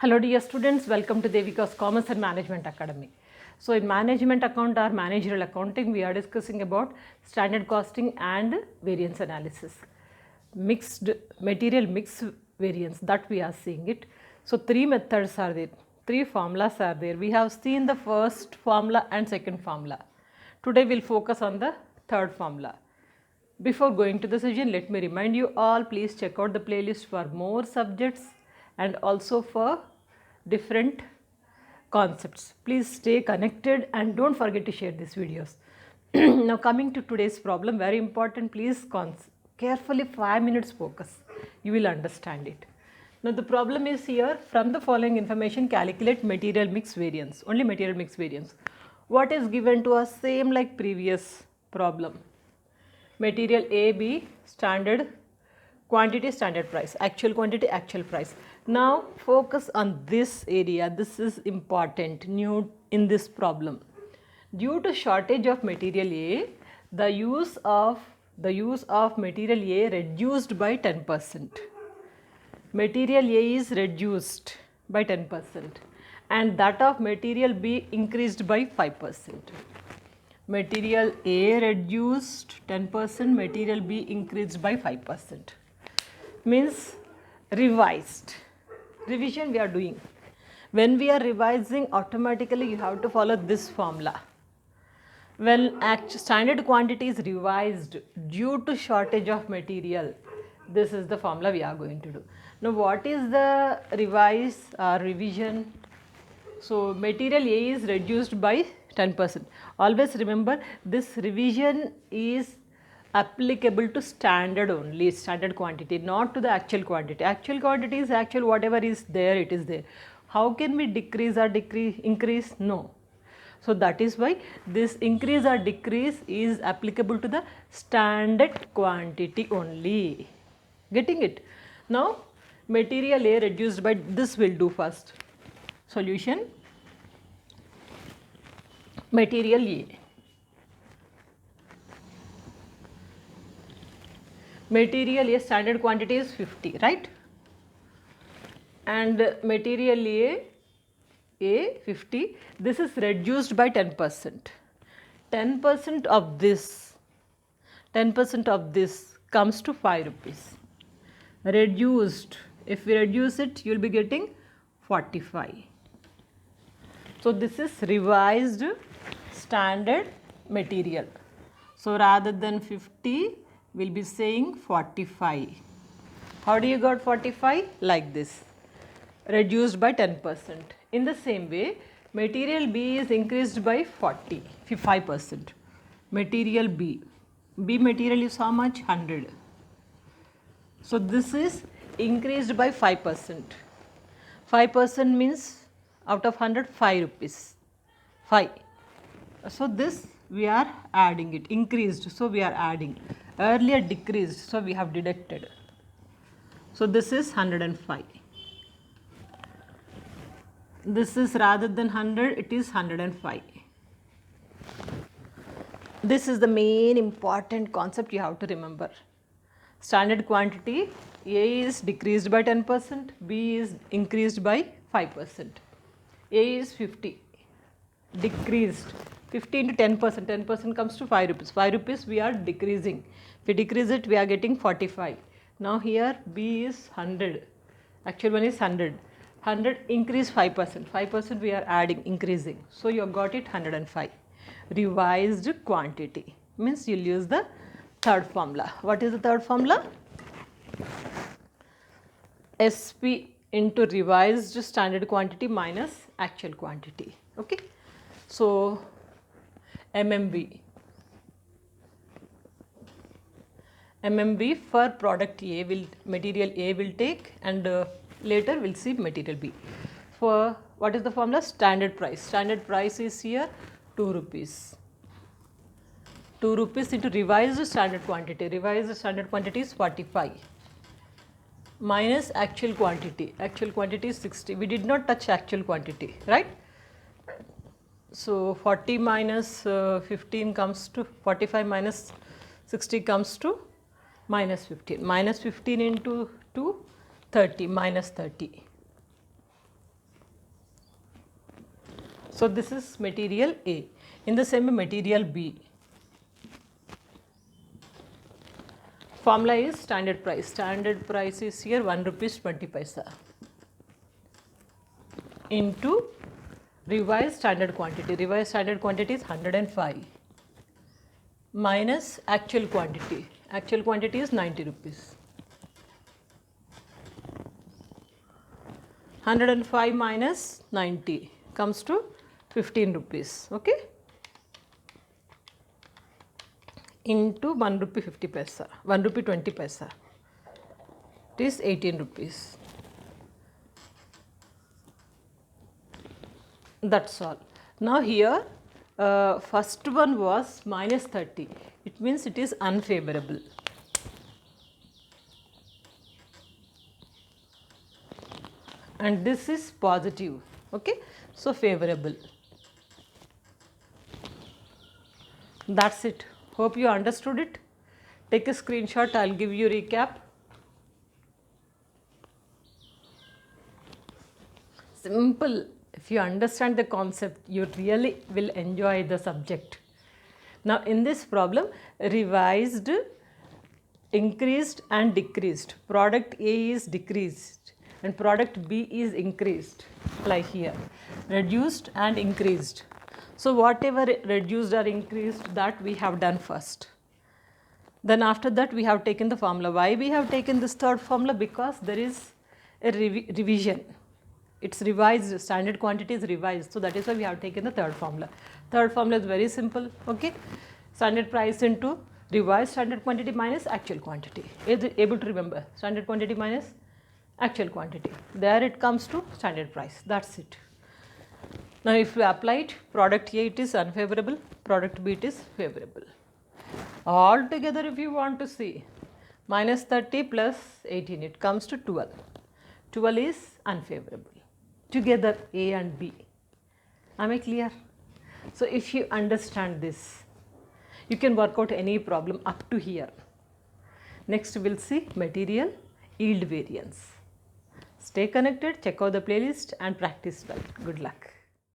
Hello dear students, welcome to Devika's Commerce and Management Academy. So in management account or managerial accounting, we are discussing about standard costing and variance analysis. Mixed material mix variance, that we are seeing it. So three methods are there, three formulas are there. We have seen the first formula and second formula. Today we will focus on the third formula. Before going to the session, let me remind you all, please check out the playlist for more subjects and also for different concepts. Please stay connected and don't forget to share these videos. Now coming to today's problem, very important, please carefully 5 minutes focus, you will understand it. Now the problem is here, from the following information calculate material mix variance, only material mix variance. What is given to us? Same like previous problem. Material A, B, standard quantity, standard price, actual quantity, actual price. Now focus on this area, this is important, new in this problem. Due to shortage of material A, the use of material A reduced by 10%. Material A is reduced by 10% and that of material B increased by 5%. Material A reduced 10%, material B increased by 5%. Means revised. Revision we are doing. When we are revising, automatically you have to follow this formula. When standard quantity is revised due to shortage of material, this is the formula we are going to do. Now what is the revise or revision? So material A is reduced by 10%. Always remember, this revision is applicable to standard only, standard quantity, not to the actual quantity. Actual quantity is actual, whatever is there, it is there. How can we decrease or increase? No. So that is why this increase or decrease is applicable to the standard quantity only. Getting it? Now material A reduced by, this will do first. Solution, material A. Material A standard quantity is 50, right? And material A 50, this is reduced by 10%. 10% of this, 10% of this comes to 5 rupees. Reduced, if we reduce it, you will be getting 45. So this is revised standard material. So rather than 50, we will be saying 45. How do you got 45? Like this, reduced by 10%. In the same way, material B is increased by 5%. Material B material is how much? 100. So this is increased by 5%. 5% means out of 100, 5 rupees. 5. So this we are adding it, increased, so we are adding. Earlier decreased, so we have deducted. So this is 105. This is rather than 100, it is 105. This is the main important concept you have to remember. Standard quantity A is decreased by 10%, B is increased by 5%. A is 50, decreased. 50 into 10%, 10% comes to 5 rupees. 5 rupees we are decreasing. If we decrease it, we are getting 45. Now here B is 100. Actual one is 100. 100 increase 5%. 5% we are adding, increasing. So you have got it 105. Revised quantity means you will use the third formula. What is the third formula? SP into revised standard quantity minus actual quantity. Okay. So MMB for product A will, material A will take, and later we will see material B. For what is the formula? Standard price. Standard price is here 2 rupees. 2 rupees into revised standard quantity. Revised standard quantity is 45 minus actual quantity. Actual quantity is 60. We did not touch actual quantity, right? So 40 minus 15 comes to 45 minus 60 comes to minus 15. Minus 15 into 2, 30, minus 30. So this is material A. In the same material B, formula is standard price. Standard price is here 1 rupees 20 paisa into revised standard quantity. Revised standard quantity is 105 minus actual quantity. Actual quantity is 90 rupees. 105 minus 90 comes to 15 rupees. Okay. Into 1 rupee 50 paisa, 1 rupee 20 paisa. It is 18 rupees. That's all. Now here first one was minus 30. It means it is unfavorable. And this is positive. Okay. So favorable. That's it. Hope you understood it. Take a screenshot. I'll give you recap. Simple. If you understand the concept, you really will enjoy the subject. Now in this problem, revised, increased and decreased. Product A is decreased and product B is increased, like here. Reduced and increased. So whatever reduced or increased, that we have done first. Then after that we have taken the formula. Why we have taken this third formula? Because there is a revision. It's revised, standard quantity is revised. So that is why we have taken the third formula. Third formula is very simple. Okay. Standard price into revised standard quantity minus actual quantity. Is it able to remember? Standard quantity minus actual quantity. There it comes to standard price. That's it. Now if we apply it, product A it is unfavorable, product B it is favorable. All together if you want to see, minus 30 plus 18, it comes to 12. 12 is unfavorable. Together A and B. Am I clear? So if you understand this, you can work out any problem up to here. Next we'll see material yield variance. Stay connected, check out the playlist and practice well. Good luck.